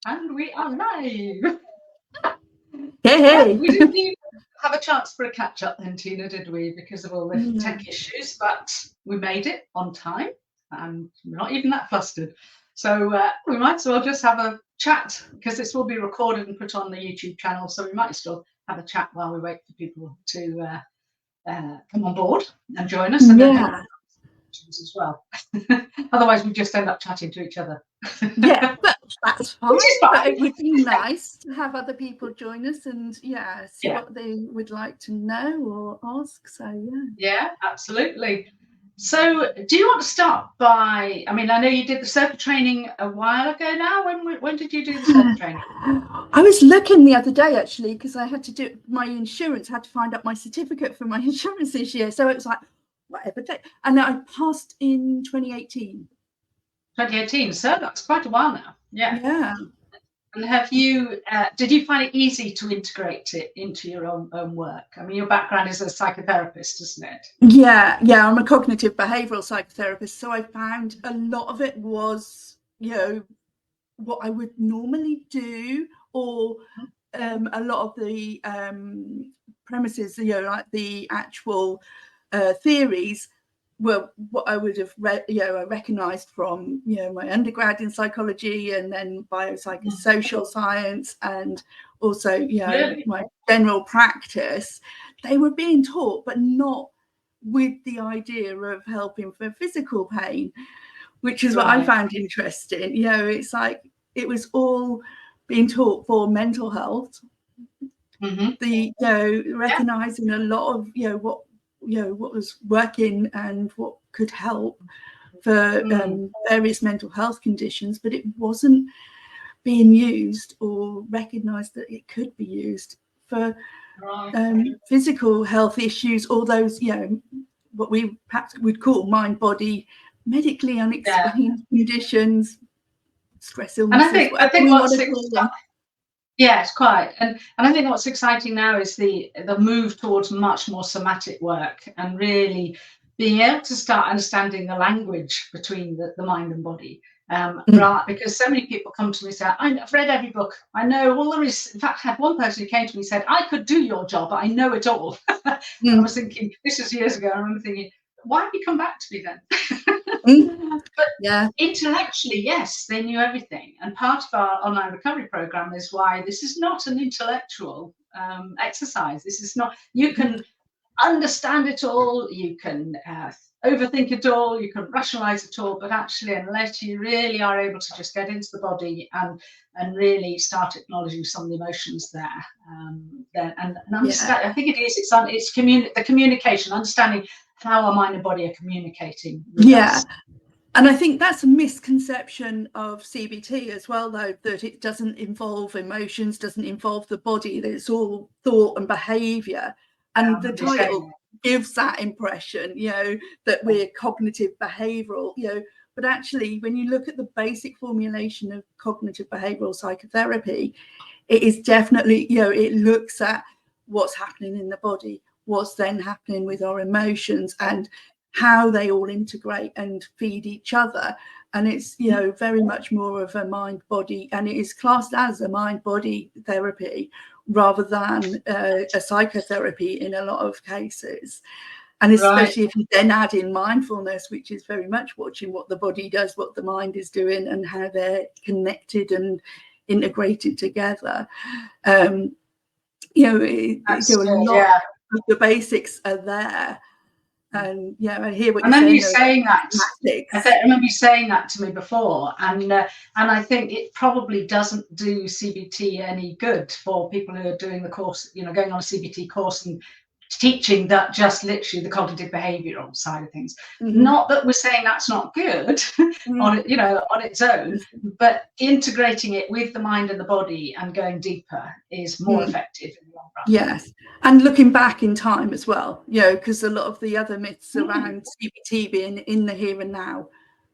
And we are live. Hey. We didn't even have a chance for a catch up then, Tina, did we? Because of all the tech issues, but we made it on time and we're not even that flustered. So we might as well just have a chat because this will be recorded and put on the YouTube channel. So we might as well have a chat while we wait for people to come on board and join us. And then as well. Otherwise, we just end up chatting to each other. Yeah, but that's fine. fine. But it would be nice to have other people join us and see what they would like to know or ask. So yeah, absolutely. So, do you want to start by? I mean, I know you did the SIRPA training a while ago now. When did you do the SIRPA training? I was looking the other day actually because I had to do my insurance. Had to find out my certificate for my insurance this year. So it was like whatever day, and I passed in 2018. 2018, so that's quite a while now. Yeah. And have you? Did you find it easy to integrate it into your own work? I mean, your background is a psychotherapist, isn't it? Yeah. I'm a cognitive behavioural psychotherapist, so I found a lot of it was, what I would normally do, or a lot of the premises, like the actual theories were what I would have recognised from my undergrad in psychology and then biopsychosocial science, and also my general practice. They were being taught, but not with the idea of helping for physical pain, which is what I found interesting. It's like it was all being taught for mental health. The recognizing a lot of what was working and what could help for various mental health conditions, but it wasn't being used or recognized that it could be used for physical health issues, or those what we perhaps would call mind-body medically unexplained conditions, stress illnesses. And I think what's yes, quite. And I think what's exciting now is the move towards much more somatic work and really being able to start understanding the language between the mind and body. Because so many people come to me and say, I've read every book. I know all there is. In fact, I had one person who came to me and said, I could do your job, but I know it all. I was thinking, this was years ago. I remember thinking, why have you come back to me then? But intellectually, yes, they knew everything. And part of our online recovery program is why this is not an intellectual exercise. This is not, you can understand it all, you can overthink it all, you can rationalize it all, but actually, unless you really are able to just get into the body and really start acknowledging some of the emotions there, and understand, I think it is, it's the communication, understanding how our mind and body are communicating with us. And I think that's a misconception of CBT as well, though, that it doesn't involve emotions, doesn't involve the body, that it's all thought and behaviour. And the title gives that impression, that we're cognitive behavioural, but actually, when you look at the basic formulation of cognitive behavioural psychotherapy, it is definitely, it looks at what's happening in the body, what's then happening with our emotions, and how they all integrate and feed each other. And it's very much more of a mind body, and it is classed as a mind body therapy rather than a psychotherapy in a lot of cases. And especially if you then add in mindfulness, which is very much watching what the body does, what the mind is doing, and how they're connected and integrated together. A lot of the basics are there. And I hear what you're saying. I remember you saying that to me before, and I think it probably doesn't do CBT any good for people who are doing the course, going on a CBT course and teaching that just literally the cognitive behavioural side of things. Not that we're saying that's not good on its own, but integrating it with the mind and the body and going deeper is more effective in the long run. Yes, and looking back in time as well, because a lot of the other myths around CBT being in the here and now.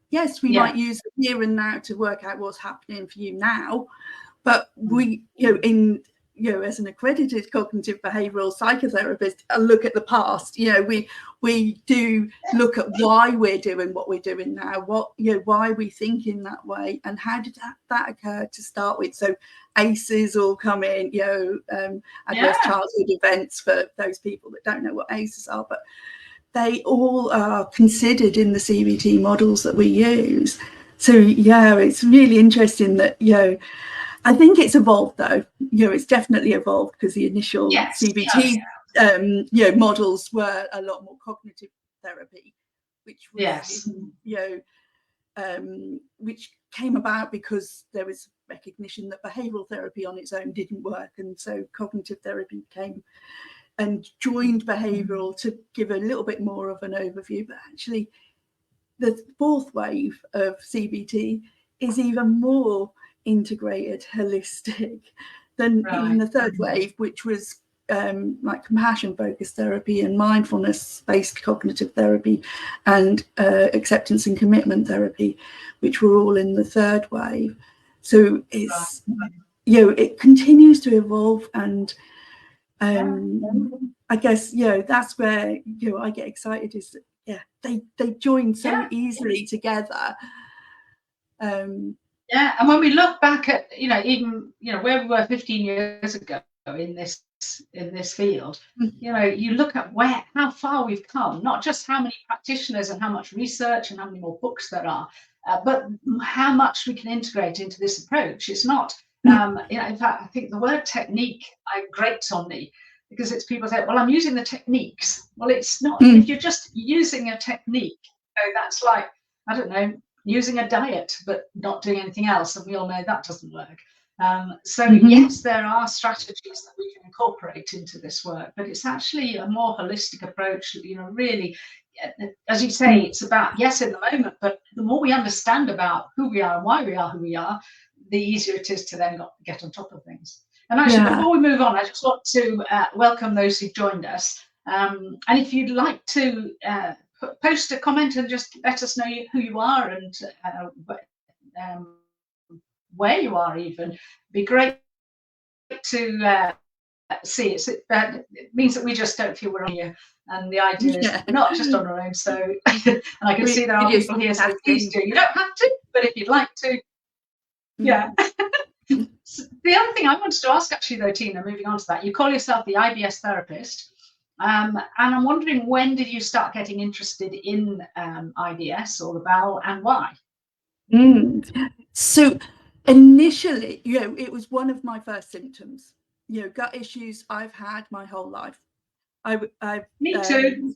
Yes, we might use the here and now to work out what's happening for you now, but we, in as an accredited cognitive behavioural psychotherapist, look at the past. We do look at why we're doing what we're doing now, why we think in that way, and how did that occur to start with. So ACEs all come in, adverse childhood events, for those people that don't know what ACEs are, but they all are considered in the CBT models that we use. So it's really interesting that I think it's evolved, though. It's definitely evolved, because the initial CBT models were a lot more cognitive therapy, which was which came about because there was recognition that behavioural therapy on its own didn't work, and so cognitive therapy came and joined behavioural to give a little bit more of an overview. But actually, the fourth wave of CBT is even more integrated, holistic than even the third wave, which was like compassion focused therapy and mindfulness based cognitive therapy and acceptance and commitment therapy, which were all in the third wave. So it's it continues to evolve, and I guess that's where I get excited, is that they join so easily together. And when we look back at even where we were 15 years ago in this field, you look at how far we've come, not just how many practitioners and how much research and how many more books there are, but how much we can integrate into this approach. It's not in fact, I think the word technique grates on me, because it's people say, well, I'm using the techniques. Well, it's not. If you're just using a technique, that's like, I don't know, using a diet but not doing anything else, and we all know that doesn't work. So yes, there are strategies that we can incorporate into this work, but it's actually a more holistic approach. Really, as you say, it's about in the moment, but the more we understand about who we are and why we are who we are, the easier it is to then get on top of things. And actually, before we move on, I just want to welcome those who've joined us. And if you'd like to post a comment and just let us know who you are and where you are, even, be great to see. It means that we just don't feel we're on here, and the idea is we're not just on our own. So and I can see there are people here, so please do. You don't have to, but if you'd like to, So the other thing I wanted to ask, actually, though, Tina, moving on to that, you call yourself the IBS therapist, and I'm wondering, when did you start getting interested in IBS or the bowel, and why? So initially, it was one of my first symptoms. Gut issues I've had my whole life. Me too.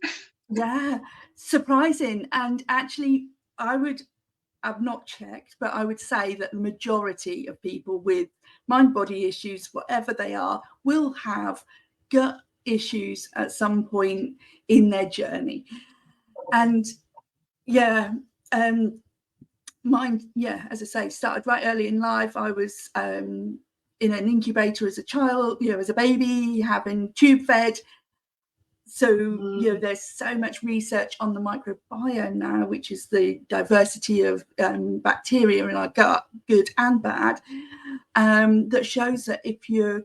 Surprising. And actually, I've not checked, but I would say that the majority of people with mind-body issues, whatever they are, will have gut issues at some point in their journey. And mine, as I say, started right early in life. I was in an incubator as a child, as a baby, having tube fed. So there's so much research on the microbiome now, which is the diversity of bacteria in our gut, good and bad, that shows that if you're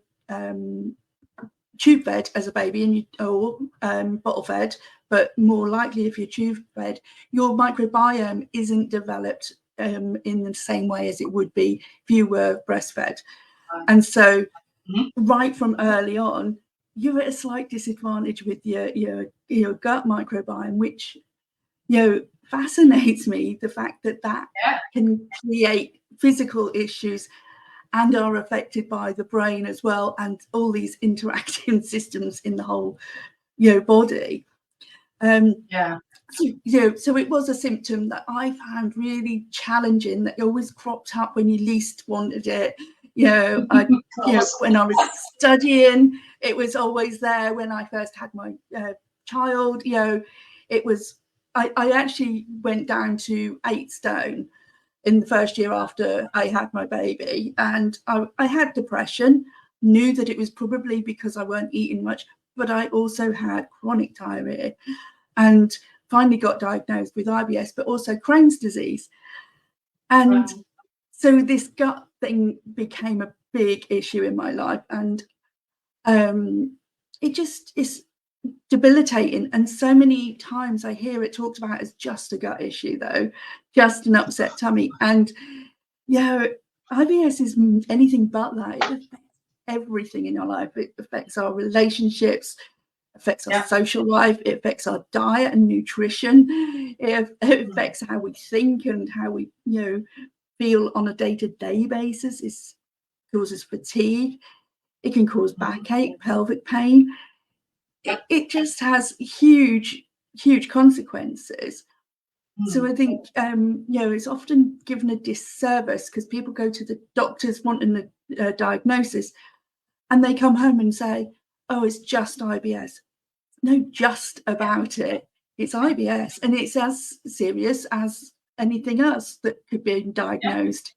tube fed as a baby or bottle fed, but more likely if you're tube fed, your microbiome isn't developed in the same way as it would be if you were breastfed. And so right from early on, you're at a slight disadvantage with your gut microbiome, which fascinates me, the fact that can create physical issues and are affected by the brain as well, and all these interacting systems in the whole body. So it was a symptom that I found really challenging, that always cropped up when you least wanted it. When I was studying, it was always there. When I first had my child, it was. I actually went down to 8 stone in the first year after I had my baby, and I had depression. Knew that it was probably because I weren't eating much, but I also had chronic diarrhea, and finally got diagnosed with IBS, but also Crohn's disease. And so this gut thing became a big issue in my life, and it just is debilitating. And so many times I hear it talked about as just a gut issue, though, just an upset tummy. And IBS is anything but that. It affects everything in our life. It affects our relationships, affects our social life, it affects our diet and nutrition, it affects how we think and how we feel on a day-to-day basis. It causes fatigue, it can cause backache, pelvic pain. It just has huge consequences. So I think it's often given a disservice because people go to the doctors wanting a diagnosis and they come home and say, oh, it's just IBS. No, just about it. It's IBS, and it's as serious as anything else that could be diagnosed.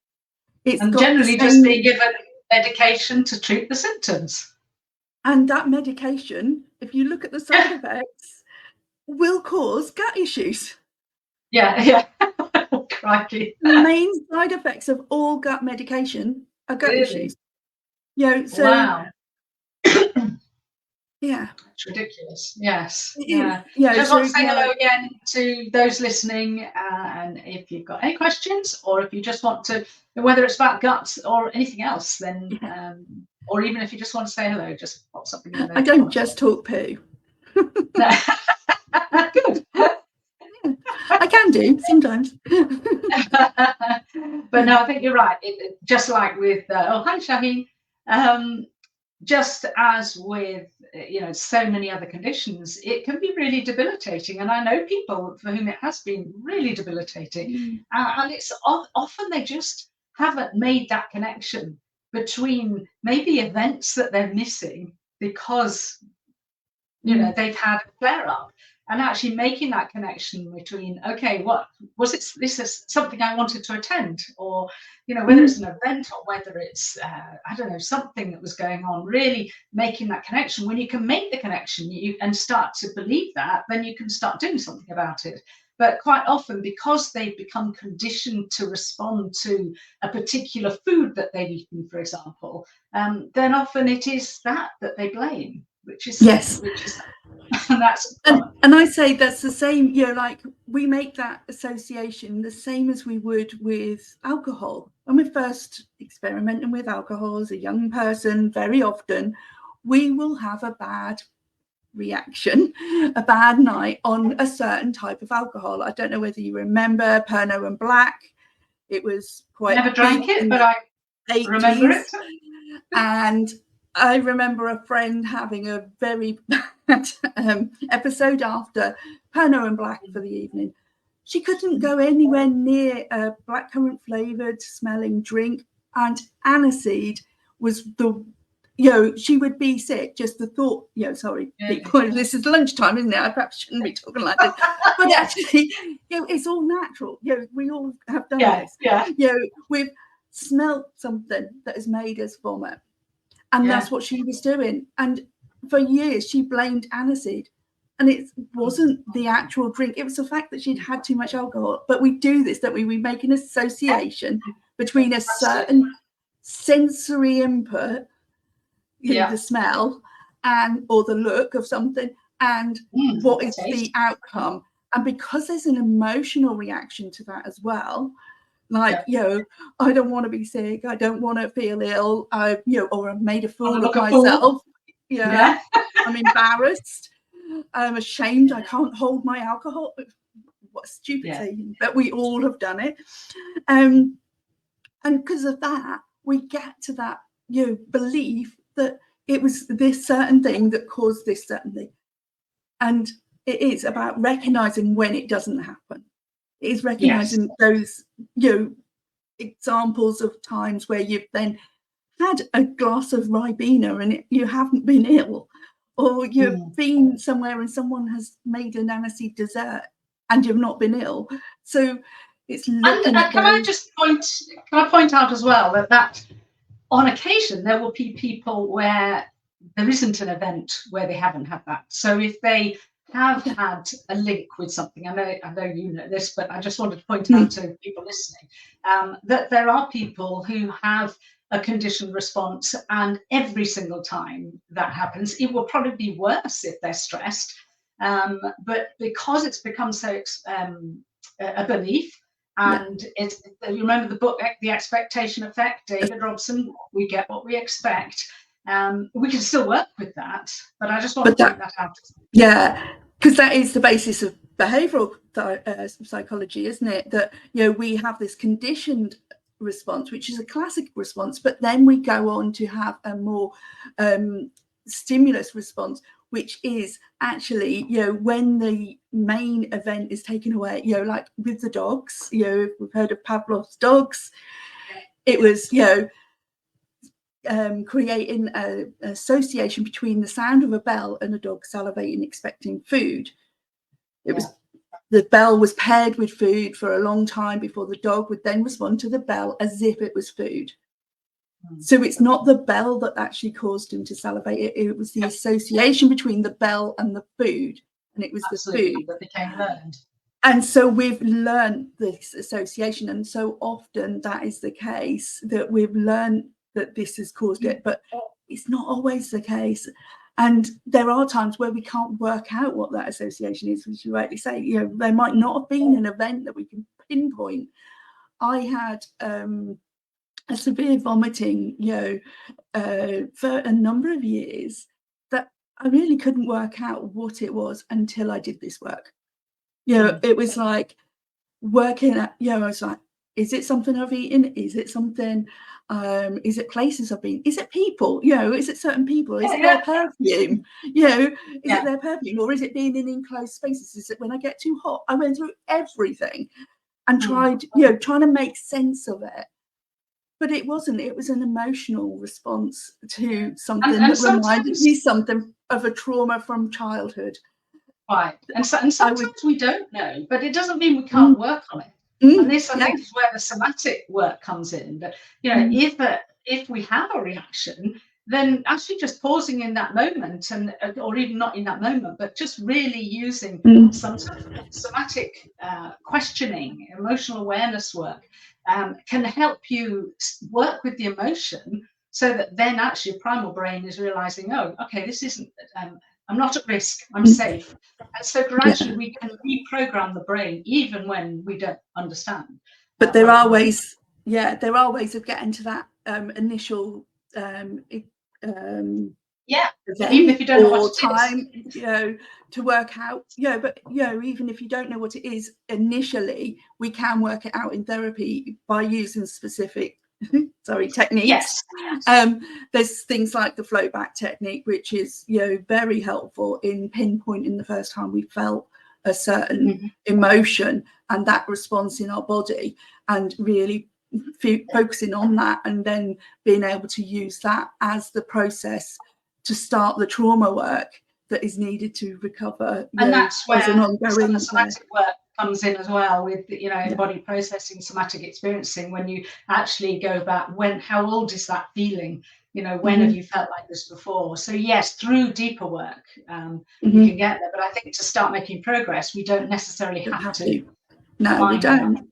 It's and generally just being given medication to treat the symptoms. And that medication, if you look at the side effects, will cause gut issues. Yeah. Oh, crikey. The main side effects of all gut medication are gut issues. So wow. Yeah, it's ridiculous. Yes. Yeah. Just want to say hello again to those listening, and if you've got any questions, or if you just want to, whether it's about guts or anything else, then or even if you just want to say hello, just pop something in there. I don't just talk poo. Good. I can do sometimes. But no, I think you're right. Just like with hi Shaheen, just as with so many other conditions, it can be really debilitating, and I know people for whom it has been really debilitating, and it's often they just haven't made that connection between maybe events that they're missing because they've had a flare up, and actually making that connection between, okay, what was it? This is something I wanted to attend, or whether it's an event or whether it's I don't know, something that was going on. Really making that connection. When you can make the connection and start to believe that, then you can start doing something about it. But quite often, because they've become conditioned to respond to a particular food that they've eaten, for example, then often it is that they blame, which is and that's and I say that's the same. Like we make that association the same as we would with alcohol. When we're first experimenting with alcohol as a young person, very often we will have a bad reaction, a bad night on a certain type of alcohol. I don't know whether you remember Pernod and Black. It was quite never drank it, but I 80s. Remember it. And I remember a friend having a very bad episode after Pernod and Black for the evening. She couldn't go anywhere near a blackcurrant flavoured smelling drink, and aniseed was the she would be sick. Just the thought, people, this is lunchtime, isn't it? I perhaps shouldn't be talking like this. But actually, it's all natural. We all have done this. We've smelt something that has made us vomit. And that's what she was doing. And for years, she blamed aniseed. And it wasn't the actual drink. It was the fact that she'd had too much alcohol. But we do this, don't we? We make an association between a certain sensory input, the smell or the look of something, and what is the outcome. And because there's an emotional reaction to that as well, like, I don't want to be sick, I don't want to feel ill, or I've made a fool of myself. I'm embarrassed, I'm ashamed, I can't hold my alcohol. What a stupid thing, but we all have done it. And because of that, we get to that belief that it was this certain thing that caused this certain thing. And it is about recognizing when it doesn't happen. It is recognizing those examples of times where you've then had a glass of Ribena and you haven't been ill, or you've been somewhere and someone has made an aniseed dessert and you've not been ill. So it's looking at can I point out as well that on occasion there will be people where there isn't an event where they haven't had that. So if they have had a link with something, I know you know this, but I just wanted to point out to people listening that there are people who have a conditioned response, and every single time that happens, it will probably be worse if they're stressed. But because it's become so a belief, and it's, you remember the book The Expectation Effect, David Robson, we get what we expect. We can still work with that, but I just want to point that out. Yeah, because that is the basis of behavioural psychology, isn't it? That, you know, we have this conditioned response, which is a classic response, but then we go on to have a more stimulus response, which is actually, you know, when the main event is taken away, you know, like with the dogs, you know, we've heard of Pavlov's dogs. It was, you know, creating an association between the sound of a bell and a dog salivating, expecting food. It was, the bell was paired with food for a long time before the dog would then respond to the bell as if it was food. So it's not the bell that actually caused him to salivate. It was the association between the bell and the food, and it was the food that became learned. And so we've learned this association, and so often that is the case, that we've learned that this has caused it, but it's not always the case. And there are times where we can't work out what that association is, as you rightly say. You know, there might not have been an event that we can pinpoint. I had a severe vomiting, you know, for a number of years that I really couldn't work out what it was until I did this work. You know, it was like working at, you know, I was like, is it something I've eaten? Is it something, is it places I've been? Is it people? You know, is it certain people? Is it their perfume? You know, is it their perfume? Or is it being in enclosed spaces? Is it when I get too hot? I went through everything and tried, you know, trying to make sense of it. But it wasn't. It was an emotional response to something that reminded me something of a trauma from childhood. Right. And sometimes we don't know, but it doesn't mean we can't work on it. And this, I think, is where the somatic work comes in. That, you know, if we have a reaction, then actually just pausing in that moment, and or even not in that moment, but just really using some sort of somatic questioning, emotional awareness work, can help you work with the emotion, so that then actually your primal brain is realizing, oh, okay, this isn't, I'm not at risk, I'm safe. And so gradually we can reprogram the brain even when we don't understand. But there are ways, there are ways of getting to that initial even if you don't know what time, you know, to work out, but you know, even if you don't know what it is initially, we can work it out in therapy by using specific techniques. There's things like the Flowback technique, which is, you know, very helpful in pinpointing the first time we felt a certain emotion and that response in our body, and really focusing on that, and then being able to use that as the process to start the trauma work that is needed to recover. And that's where the somatic work comes in as well, with, you know, body processing, somatic experiencing. When you actually go back, how old is that feeling? You know, when have you felt like this before? So yes, through deeper work, you can get there. But I think to start making progress, we don't necessarily have to. No, we don't.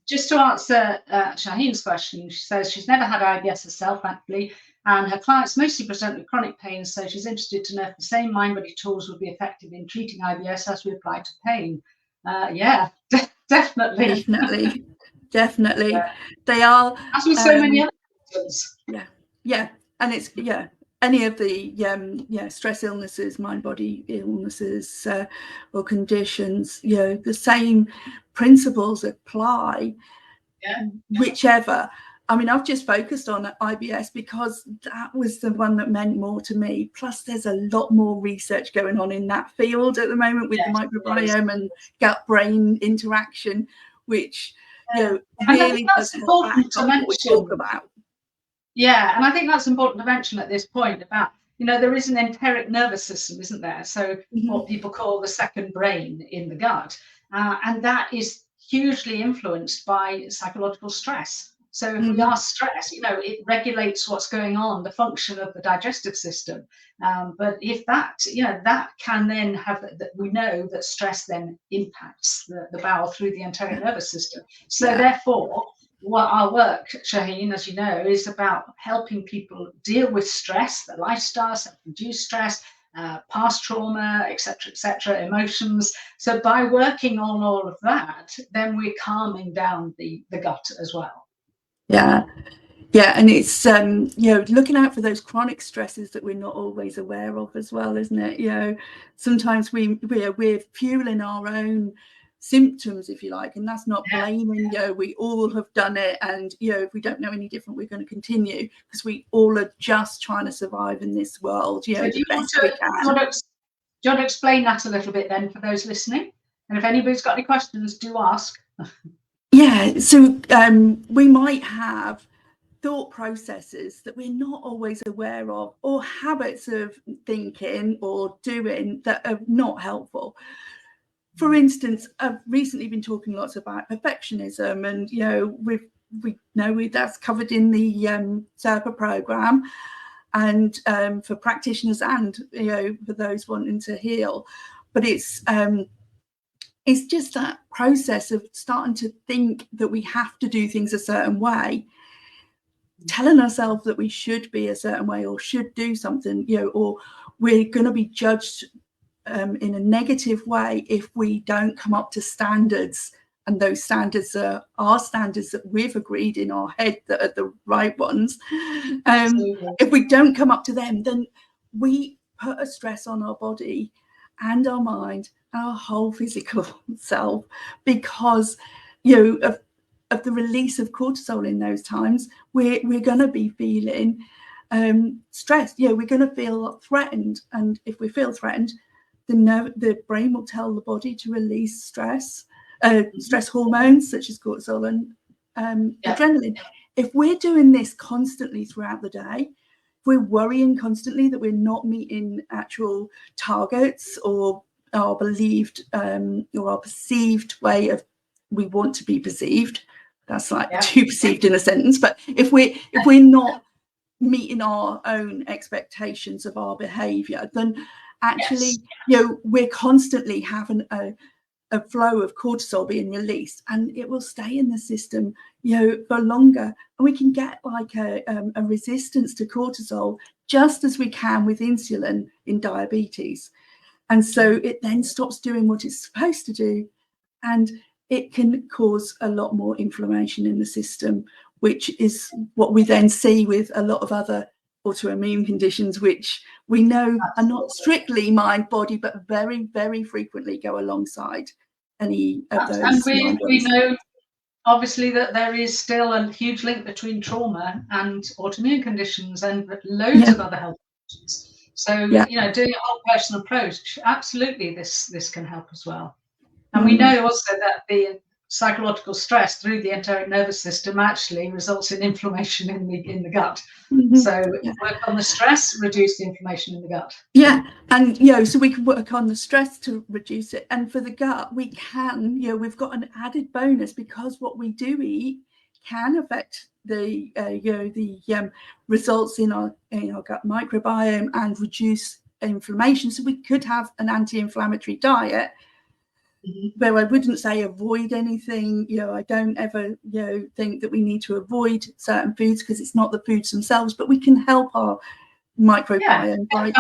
Just to answer Shaheen's question, she says she's never had IBS herself, thankfully, and her clients mostly present with chronic pain, so she's interested to know if the same mind-body tools would be effective in treating IBS as we apply to pain. Definitely. They are, as with so many other things. And it's any of the stress illnesses, mind-body illnesses, or conditions, you know, the same principles apply, whichever. I mean, I've just focused on IBS because that was the one that meant more to me. Plus, there's a lot more research going on in that field at the moment with the microbiome and gut-brain interaction, which, you know, really does important to mention. What we talk about. Yeah, and I think that's important to mention at this point about, you know, there is an enteric nervous system, isn't there? So what people call the second brain in the gut, and that is hugely influenced by psychological stress. So if we are stressed, you know, it regulates what's going on, the function of the digestive system. But if that, you know, that can then have, that we know that stress then impacts the bowel through the enteric nervous system. So therefore, what our work, Shaheen, as you know, is about helping people deal with stress, their lifestyle, self-induced stress, past trauma, etc., emotions. So by working on all of that, then we're calming down the gut as well. Yeah. Yeah, and it's looking out for those chronic stresses that we're not always aware of as well, isn't it? Sometimes we're fueling our own symptoms, if you like, and that's not blaming. We all have done it, and if we don't know any different, we're going to continue, because we all are just trying to survive in this world. So the best we can. Do you want to explain that a little bit then for those listening? And if anybody's got any questions, do ask. Yeah, so we might have thought processes that we're not always aware of, or habits of thinking or doing that are not helpful. For instance, I've recently been talking lots about perfectionism, and we know that's covered in the SIRPA program, and for practitioners and for those wanting to heal. But it's just that process of starting to think that we have to do things a certain way, telling ourselves that we should be a certain way or should do something, or we're going to be judged in a negative way if we don't come up to standards, and those standards are our standards that we've agreed in our head that are the right ones. If we don't come up to them, then we put a stress on our body and our mind, our whole physical self, because of the release of cortisol in those times. We're going to be feeling stressed. We're going to feel threatened, and if we feel threatened, the brain will tell the body to release stress hormones such as cortisol and adrenaline. If we're doing this constantly throughout the day, if we're worrying constantly that we're not meeting actual targets or our believed or our perceived way of we want to be perceived, that's like too perceived in a sentence, but if we're not meeting our own expectations of our behavior, then actually we're constantly having a flow of cortisol being released, and it will stay in the system for longer, and we can get like a resistance to cortisol, just as we can with insulin in diabetes. And so it then stops doing what it's supposed to do, and it can cause a lot more inflammation in the system, which is what we then see with a lot of other autoimmune conditions, which we know are not strictly mind body, but very, very frequently go alongside any of those. And we know obviously that there is still a huge link between trauma and autoimmune conditions and loads of other health conditions. So doing a whole person approach, absolutely this can help as well. And we know also that the psychological stress through the enteric nervous system actually results in inflammation in the gut. So work on the stress, reduce the inflammation in the gut. And so we can work on the stress to reduce it. And for the gut, we can, we've got an added bonus, because what we do eat can affect the results in our gut microbiome and reduce inflammation. So we could have an anti-inflammatory diet, where I wouldn't say avoid anything. I don't ever think that we need to avoid certain foods, because it's not the foods themselves, but we can help our microbiome by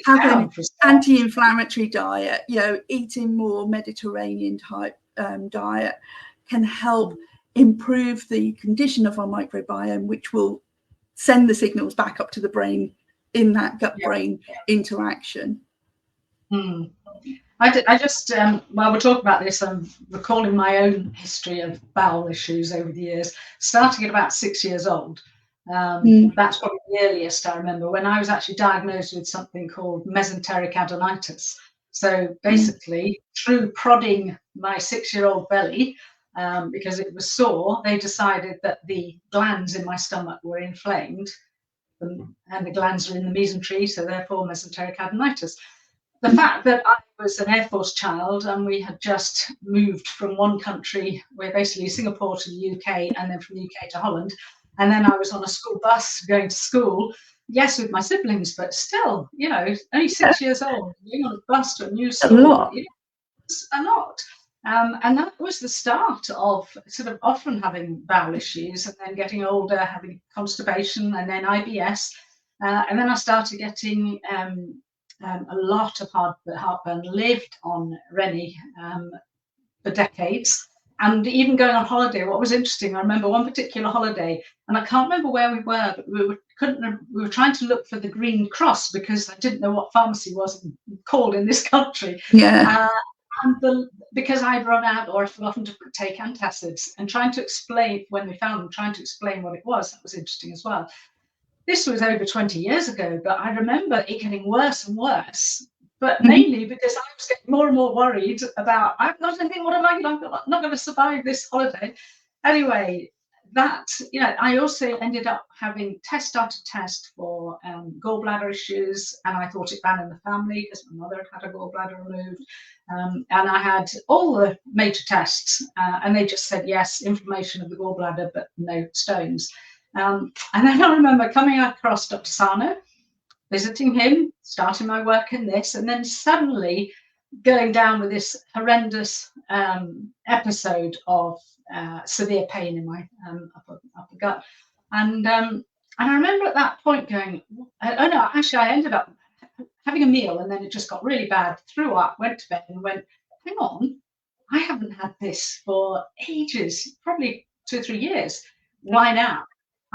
having an anti-inflammatory diet. Eating more Mediterranean type diet can help improve the condition of our microbiome, which will send the signals back up to the brain in that gut brain interaction. I just, while we're talking about this, I'm recalling my own history of bowel issues over the years, starting at about 6 years old. That's probably the earliest I remember, when I was actually diagnosed with something called mesenteric adenitis. So basically, through prodding my 6-year-old belly, because it was sore, they decided that the glands in my stomach were inflamed, and the glands are in the mesentery, so therefore mesenteric adenitis. The fact that I was an Air Force child, and we had just moved from one country, we're basically Singapore, to the UK, and then from the UK to Holland, and then I was on a school bus going to school, yes, with my siblings, but still, only 6 years old, being on a bus to a new school, it's a lot. And that was the start of sort of often having bowel issues, and then getting older, having constipation, and then IBS. And then I started getting a lot of heartburn, lived on Rennie for decades. And even going on holiday, what was interesting, I remember one particular holiday, and I can't remember where we were, but we were trying to look for the Green Cross because I didn't know what pharmacy was called in this country. Yeah. Because I'd run out or I'd forgotten to take antacids, and trying to explain, when we found them, trying to explain what it was, that was interesting as well. This was over 20 years ago, but I remember it getting worse and worse, but mainly because I was getting more and more worried about, I've got anything, what am I, I'm not going to survive this holiday. Anyway, that, I also ended up having test after test for gallbladder issues, and I thought it ran in the family because my mother had a gallbladder removed. And I had all the major tests, and they just said, yes, inflammation of the gallbladder, but no stones. And then I remember coming across Dr. Sano, visiting him, starting my work in this, and then suddenly going down with this horrendous episode of severe pain in my upper gut. And I remember at that point going, oh no, actually I ended up having a meal, and then it just got really bad, threw up, went to bed, and went, hang on, I haven't had this for ages, probably 2 or 3 years. Why now?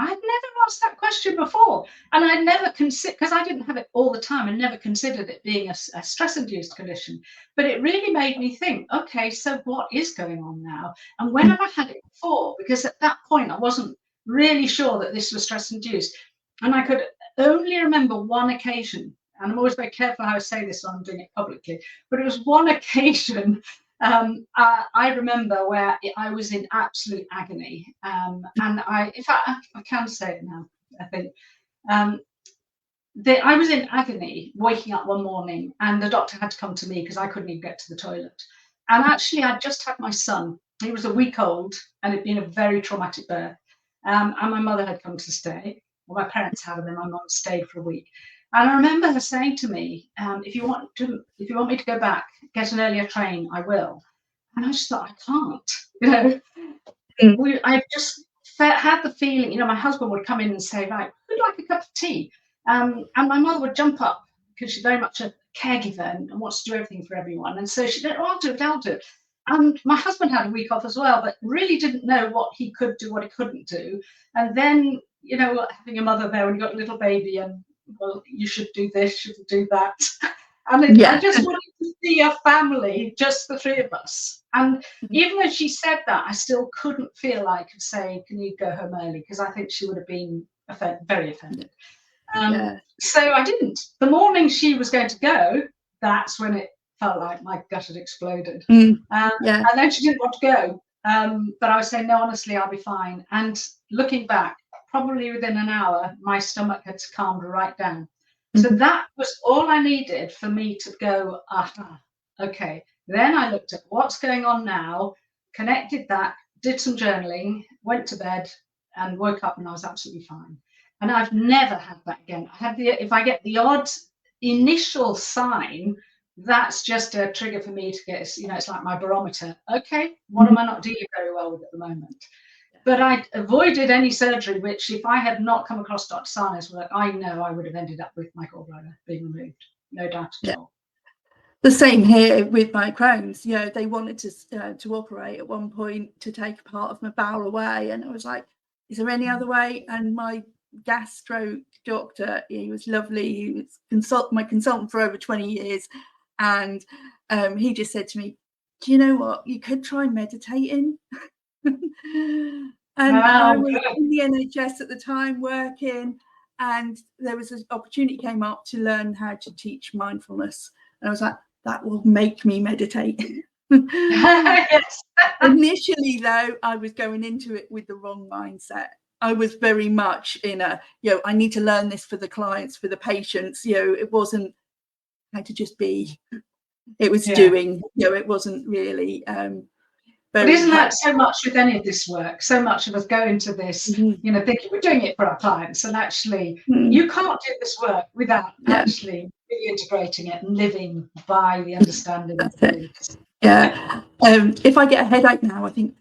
I'd never asked that question before, and I'd never considered, because I didn't have it all the time, and never considered it being a stress-induced condition. But it really made me think, okay, so what is going on now? And when have I had it before? Because at that point, I wasn't really sure that this was stress-induced. And I could only remember one occasion, and I'm always very careful how I say this when I'm doing it publicly, but it was one occasion I remember where I was in absolute agony, and in fact, I can say it now, I think. I was in agony waking up one morning, and the doctor had to come to me because I couldn't even get to the toilet. And actually, I'd just had my son. He was a week old, and it'd been a very traumatic birth. And my mother had come to stay. Well, my parents had, and then my mum stayed for a week. And I remember her saying to me, if you want me to go back, get an earlier train, I will. And I just thought, I can't. I just had the feeling, my husband would come in and say, right, who'd like a cup of tea? And my mother would jump up because she's very much a caregiver and wants to do everything for everyone. And so she said, I'll do it. And my husband had a week off as well, but really didn't know what he could do, what he couldn't do. And then, having a mother there when you got a little baby, and well, you should do this, you should do that. And I just wanted to see a family, just the three of us. And even though she said that, I still couldn't feel like saying, can you go home early? Because I think she would have been very offended. So I didn't. The morning she was going to go, that's when it felt like my gut had exploded. And then she didn't want to go. But I was saying, no, honestly, I'll be fine. And looking back, probably within an hour, my stomach had calmed right down. So that was all I needed for me to go, aha, okay. Then I looked at what's going on now, connected that, did some journaling, went to bed, and woke up, and I was absolutely fine. And I've never had that again. If I get the odd initial sign, that's just a trigger for me to get, it's like my barometer. Okay, what am I not dealing very well with at the moment? But I avoided any surgery, which if I had not come across Dr. Sano's work, I know I would have ended up with my gallbladder being removed. No doubt at all. The same here with my Crohn's. They wanted to operate at one point to take a part of my bowel away. And I was like, is there any other way? And my gastro doctor, he was lovely. He was my consultant for over 20 years. And he just said to me, do you know what? You could try meditating. And I was in the NHS at the time working, and there was an opportunity came up to learn how to teach mindfulness. And I was like, that will make me meditate. Yes. Initially, though, I was going into it with the wrong mindset. I was very much in a, I need to learn this for the clients, for the patients. It wasn't how to just be. It was doing. It wasn't really. But isn't that so much with any of this work? So much of us go into this, thinking we're doing it for our clients, and actually you can't do this work without actually really integrating it and living by the understanding of things. Yeah. If I get a headache now, I think,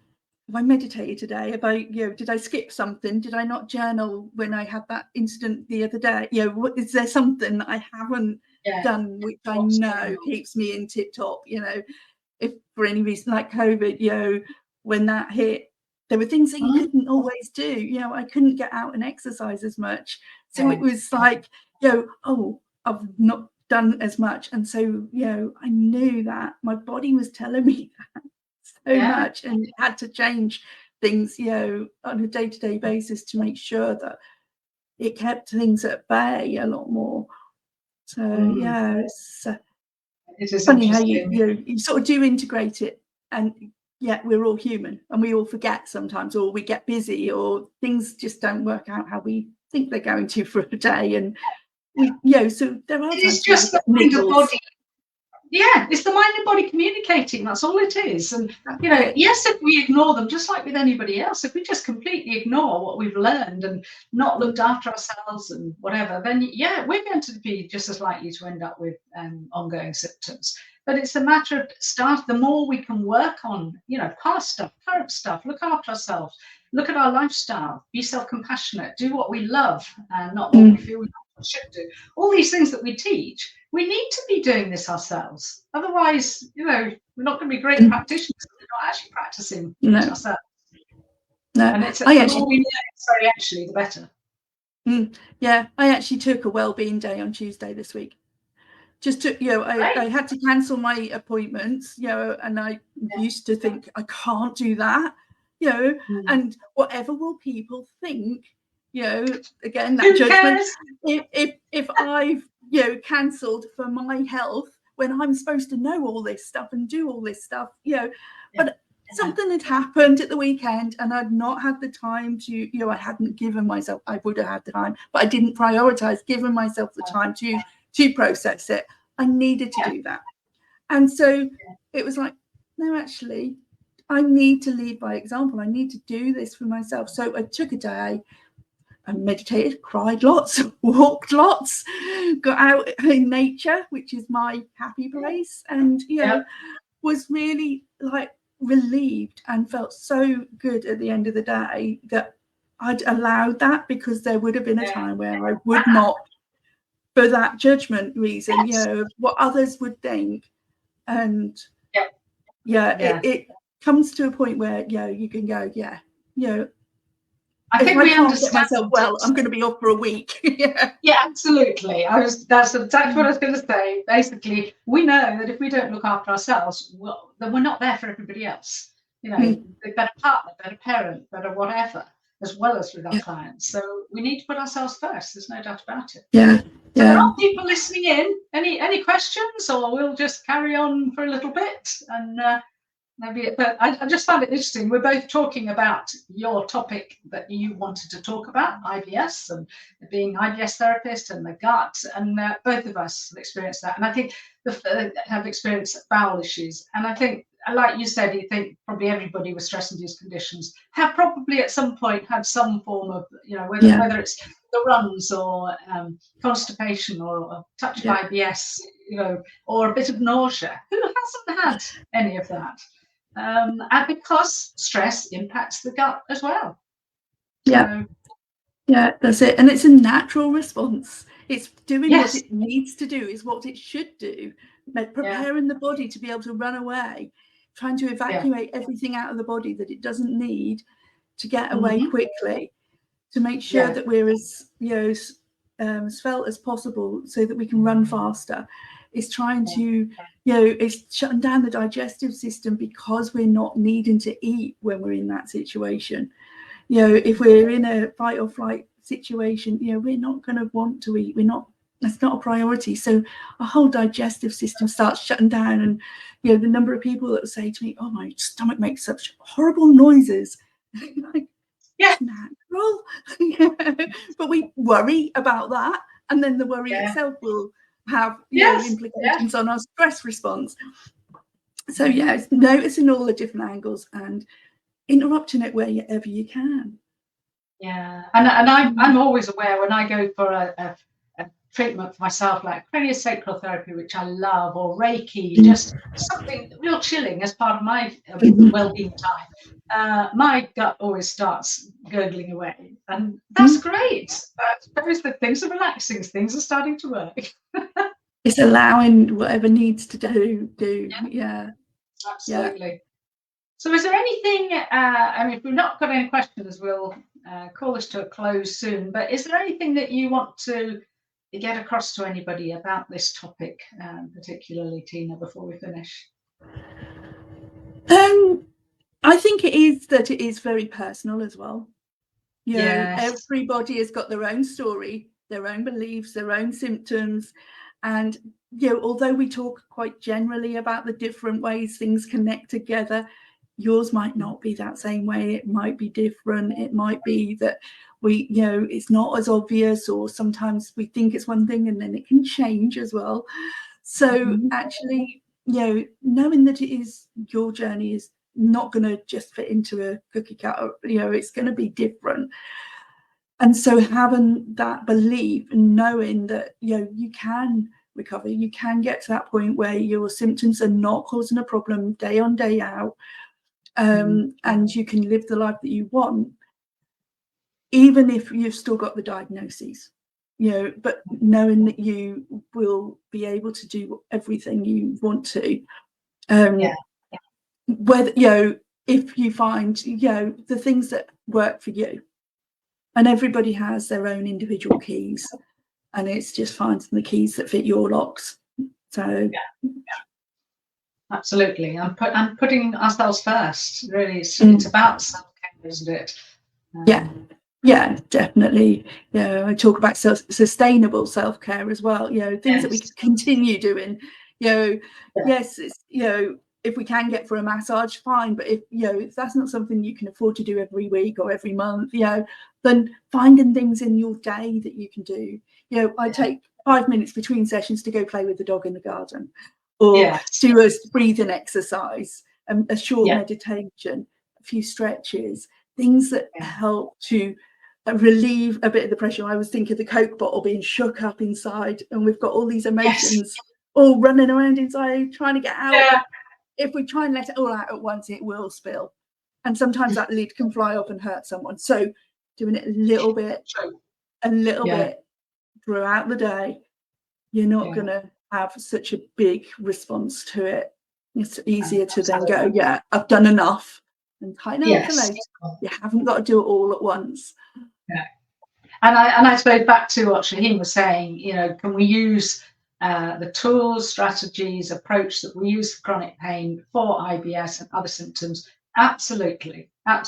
have I meditated today? Have I, did I skip something? Did I not journal when I had that incident the other day? Is there something that I haven't done which I know keeps me in tip top? If for any reason like COVID, when that hit, there were things that you couldn't always do. I couldn't get out and exercise as much. So it was like, oh, I've not done as much. And so, I knew that my body was telling me that so much, and had to change things, on a day-to-day basis to make sure that it kept things at bay a lot more. So, it's funny how you sort of do integrate it, and yet we're all human and we all forget sometimes, or we get busy, or things just don't work out how we think they're going to for a day. And so there are times it's just the mind and body. Yeah, it's the mind and body communicating. That's all it is. And yes, if we ignore them, just like with anybody else, if we just completely ignore what we've learned and not looked after ourselves and whatever, then we're going to be just as likely to end up with ongoing symptoms. But it's a matter of the more we can work on, past stuff, current stuff, look after ourselves, look at our lifestyle, be self-compassionate, do what we love, and not what we feel we should do. All these things that we teach, we need to be doing this ourselves. Otherwise, we're not going to be great practitioners if we're not actually practicing it ourselves. No, and it's the more we learn, actually, the better. I actually took a wellbeing day on Tuesday this week. Just to, I had to cancel my appointments, and I used to think I can't do that, and whatever will people think, again, that judgment. If I've cancelled for my health when I'm supposed to know all this stuff and do all this stuff, but something had happened at the weekend and I'd not had the time to, I hadn't given myself, I would have had the time, but I didn't prioritize giving myself the time to process it. I needed to do that. And so it was like, no, actually, I need to lead by example. I need to do this for myself. So I took a day, I meditated, cried lots, walked lots, got out in nature, which is my happy place, and was really like relieved and felt so good at the end of the day that I'd allowed that, because there would have been a time where I would not, for that judgment reason, what others would think. And it comes to a point where you can go, I think if we I can't understand get myself well, I'm going to be off for a week. Absolutely. That's exactly what I was going to say. Basically, we know that if we don't look after ourselves, then we're not there for everybody else. A better partner, better parent, better whatever, as well as with our clients. So we need to put ourselves first. There's no doubt about it. So there are people listening in. Any questions, or we'll just carry on for a little bit and. But I just found it interesting. We're both talking about your topic that you wanted to talk about, IBS, and being IBS therapist and the gut, and both of us have experienced that. And I think have experienced bowel issues. And I think, like you said, you think probably everybody with stress-induced conditions have probably at some point had some form of, whether it's the runs or constipation or a touch of IBS, or a bit of nausea. Who hasn't had any of that? And because stress impacts the gut as well. That's it. And it's a natural response. It's doing what it needs to do, is what it should do. Preparing the body to be able to run away, trying to evacuate everything out of the body that it doesn't need to get away quickly, to make sure that we're as svelte as possible so that we can run faster. Is trying to, it's shutting down the digestive system, because we're not needing to eat when we're in that situation. If we're in a fight or flight situation, we're not going to want to eat. That's not a priority. So our whole digestive system starts shutting down. And, the number of people that will say to me, oh, my stomach makes such horrible noises. Like, it's natural. But we worry about that. And then the worry itself will have implications on our stress response. So it's noticing all the different angles and interrupting it wherever you can. And I'm always aware when I go for a treatment for myself, like craniosacral therapy, which I love, or Reiki, just something real chilling as part of my well-being time, my gut always starts gurgling away, and that's great. That shows that things are relaxing, things are starting to work. It's allowing whatever needs to do. Yeah. Absolutely. Yeah. So is there anything, I mean, if we've not got any questions, we'll call this to a close soon, but is there anything that you want to get across to anybody about this topic, particularly Tina, before we finish? I think it is very personal as well. You know, everybody has got their own story, their own beliefs, their own symptoms. And, you know, although we talk quite generally about the different ways things connect together, yours might not be that same way. It might be different. It might be that we, you know, it's not as obvious, or sometimes we think it's one thing and then it can change as well. So actually, you know, knowing that it is your journey is not going to just fit into a cookie cutter, you know, it's going to be different. And so having that belief and knowing that, you know, you can recover, you can get to that point where your symptoms are not causing a problem day on, day out, and you can live the life that you want, even if you've still got the diagnoses, you know, but knowing that you will be able to do everything you want to. Whether, you know, if you find, you know, the things that work for you, and everybody has their own individual keys, and it's just finding the keys that fit your locks. So absolutely, and putting ourselves first, really. It's about self-care, isn't it? Yeah, definitely. You know, I talk about sustainable self-care as well, you know, things that we can continue doing, you know. Yes, it's, you know, if we can get for a massage, fine, but if, you know, if that's not something you can afford to do every week or every month, you know, then finding things in your day that you can do. You know, I take 5 minutes between sessions to go play with the dog in the garden, or do a breathing exercise, a short meditation, a few stretches, things that help to relieve a bit of the pressure. I always think of the Coke bottle being shook up inside, and we've got all these emotions all running around inside trying to get out. If we try and let it all out at once, it will spill, and sometimes that lid can fly up and hurt someone. So doing it a little bit throughout the day, you're not going to have such a big response to it. It's easier to then go, I've done enough, and tighten up for later. You haven't got to do it all at once. And I suppose back to what Shaheen was saying, you know, can we use the tools, strategies, approach that we use for chronic pain for IBS and other symptoms? Absolutely. And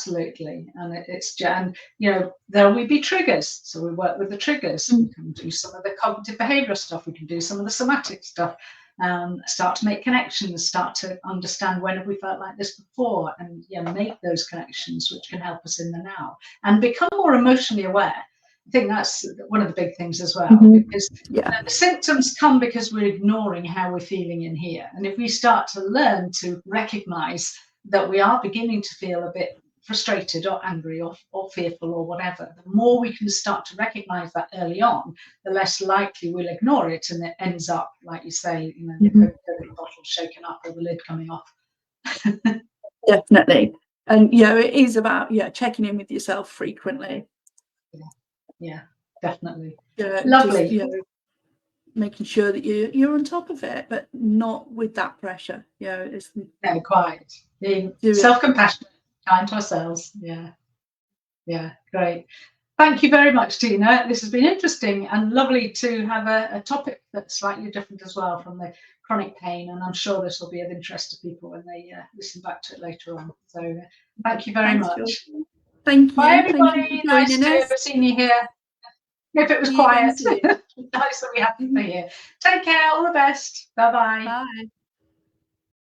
and you know, there will be triggers, so we work with the triggers. We can do some of the cognitive behavioural stuff, we can do some of the somatic stuff, start to make connections, start to understand when have we felt like this before, and make those connections which can help us in the now and become more emotionally aware. I think that's one of the big things as well, because the symptoms come because we're ignoring how we're feeling in here. And if we start to learn to recognize that we are beginning to feel a bit frustrated or angry or fearful or whatever, the more we can start to recognize that early on, the less likely we'll ignore it, and it ends up, like you say, you know, the Coca-Cola bottle shaken up or the lid coming off. Definitely. And it is about checking in with yourself frequently. Yeah, definitely. Lovely. Just, making sure that you're on top of it, but not with that pressure. It's quite being self-compassionate, kind to ourselves. Yeah, great. Thank you very much, Tina. This has been interesting and lovely to have a topic that's slightly different as well from the chronic pain, and I'm sure this will be of interest to people when they listen back to it later on. So thank you very much. Georgie. Thank you. Bye, everybody. Nice to have seen you here. If it was quiet, nice that we had you here. Take care. All the best. Bye-bye. Bye.